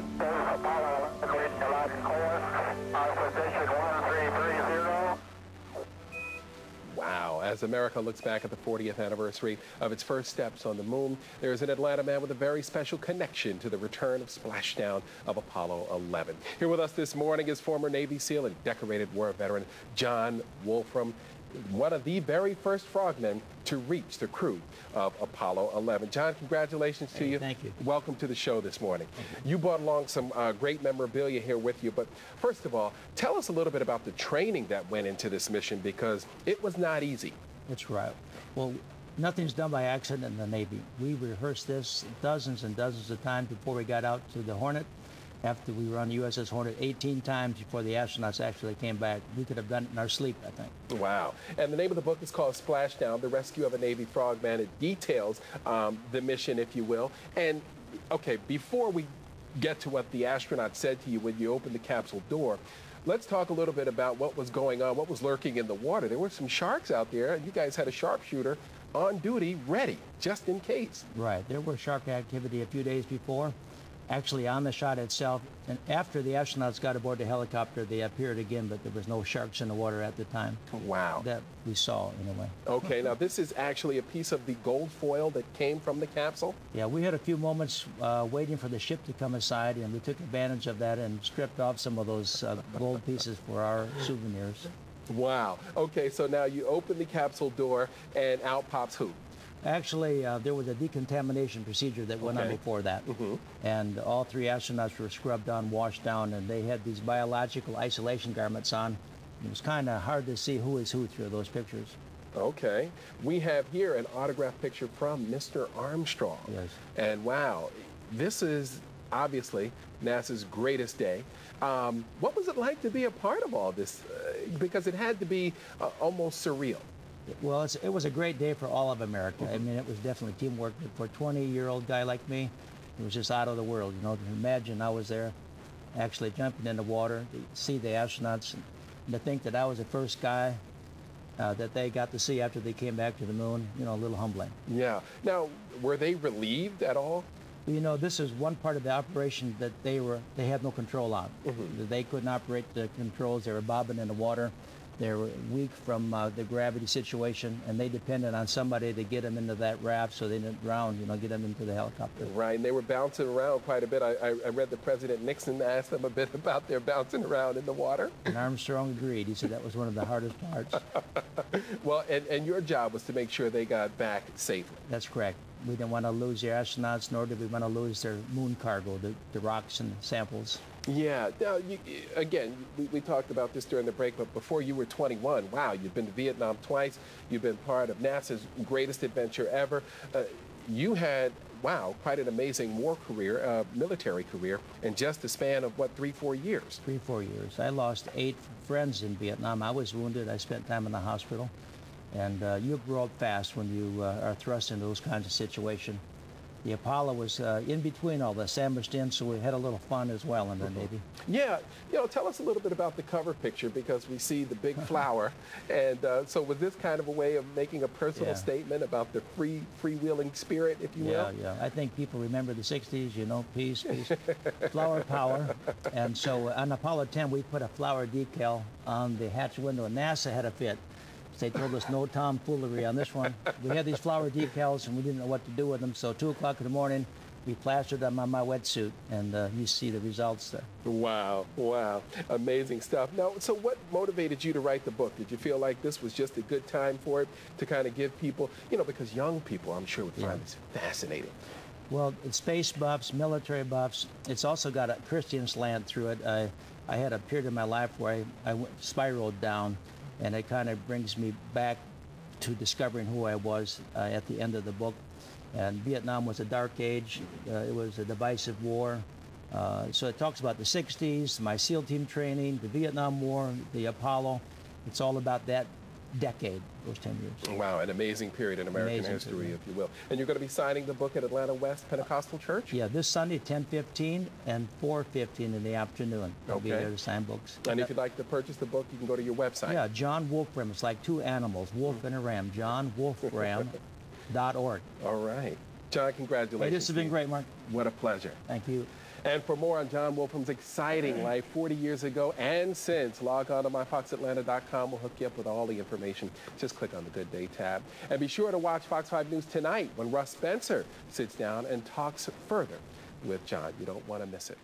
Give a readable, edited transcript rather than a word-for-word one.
Apollo 11 reading you loud and clear. Position 1330. Wow. As America looks back at the 40th anniversary of its first steps on the moon, there is an Atlanta man with a very special connection to the return of splashdown of Apollo 11. Here with us this morning is former Navy SEAL and decorated war veteran John Wolfram, one of the very first frogmen to reach the crew of Apollo 11. John, congratulations to you. Thank you. Welcome to the show this morning. You brought along some great memorabilia here with you, but first of all, tell us a little bit about the training that went into this mission, because it was not easy. That's right. Well, nothing's done by accident in the Navy. We rehearsed this dozens and dozens of times before we got out to the Hornet. After we were on the USS Hornet 18 times before the astronauts actually came back. We could have done it in our sleep, I think. Wow. And the name of the book is called Splashdown, The Rescue of a Navy Frogman. It details the mission, if you will. And, okay, before we get to what the astronaut said to you when you opened the capsule door, let's talk a little bit about what was going on, what was lurking in the water. There were some sharks out there, and you guys had a sharpshooter on duty, ready, just in case. Right. There was shark activity a few days before. Actually, on the shot itself, and after the astronauts got aboard the helicopter, they appeared again, but there was no sharks in the water at the time. Wow. That we saw, anyway. Okay, now this is actually a piece of the gold foil that came from the capsule? Yeah, we had a few moments waiting for the ship to come aside, and we took advantage of that and stripped off some of those gold pieces for our souvenirs. Wow. Okay, so now you open the capsule door, and out pops who? Actually, there was a decontamination procedure that went on before that. And all three astronauts were scrubbed on, washed down, and they had these biological isolation garments on. It was kind of hard to see who is who through those pictures. Okay. We have here an autographed picture from Mr. Armstrong. Yes. And wow, this is obviously NASA's greatest day. What was it like to be a part of all this? Because it had to be almost surreal. Well, it was a great day for all of America. I mean, it was definitely teamwork. But for a 20-year-old guy like me, it was just out of the world. You know, to imagine I was there actually jumping in the water, to see the astronauts, and to think that I was the first guy that they got to see after they came back to the moon, you know, a little humbling. Yeah. Now, were they relieved at all? You know, this is one part of the operation that they had no control on. They couldn't operate the controls. They were bobbing in the water. They were weak from the gravity situation, and they depended on somebody to get them into that raft so they didn't drown, you know, get them into the helicopter. Right, and they were bouncing around quite a bit. I read that President Nixon asked them a bit about their bouncing around in the water. And Armstrong agreed. He said that was one of the hardest parts. Well, and your job was to make sure they got back safely. That's correct. We didn't want to lose the astronauts, nor did we want to lose their moon cargo, the rocks and samples. Yeah. Now, again, we talked about this during the break, but before you were 21, wow, you've been to Vietnam twice. You've been part of NASA's greatest adventure ever. You had, wow, quite an amazing war career, military career, in just a span of, what, 3-4 years? 3-4 years. I lost 8 friends in Vietnam. I was wounded. I spent time in the hospital. And you grow up fast when you are thrust into those kinds of situations. The Apollo was in between all this, sandwiched in, so we had a little fun as well in the Navy. Yeah, you know, tell us a little bit about the cover picture, because we see the big flower, and so was this kind of a way of making a personal statement about the freewheeling spirit, if you will? Yeah. I think people remember the 60s, you know, peace, flower power. And so on Apollo 10, we put a flower decal on the hatch window, and NASA had a fit. They told us no tomfoolery on this one. We had these flower decals, and we didn't know what to do with them. So 2 o'clock in the morning, we plastered them on my wetsuit, and you see the results there. Wow, wow, amazing stuff. Now, so what motivated you to write the book? Did you feel like this was just a good time for it to kind of give people, you know, because young people, I'm sure, would find this fascinating. Well, it's space buffs, military buffs. It's also got a Christian slant through it. I had a period in my life where I spiraled down, and it kind of brings me back to discovering who I was at the end of the book. And Vietnam was a dark age. It was a divisive war. So it talks about the 60s, my SEAL team training, the Vietnam War, the Apollo. It's all about that decade, those 10 years. Wow, an amazing period in American history, if you will. And you're going to be signing the book at Atlanta West Pentecostal Church? Yeah, this Sunday, 10:15 and 4:15 in the afternoon. I'll be there to sign books. And if you'd like to purchase the book, you can go to your website. Yeah, John Wolfram. It's like 2 animals, wolf and a ram. JohnWolfram.org. All right. John, congratulations. Hey, this has been great, Mark. What a pleasure. Thank you. And for more on John Wolfram's exciting life 40 years ago and since, log on to myfoxatlanta.com. We'll hook you up with all the information. Just click on the Good Day tab. And be sure to watch Fox 5 News tonight when Russ Spencer sits down and talks further with John. You don't want to miss it.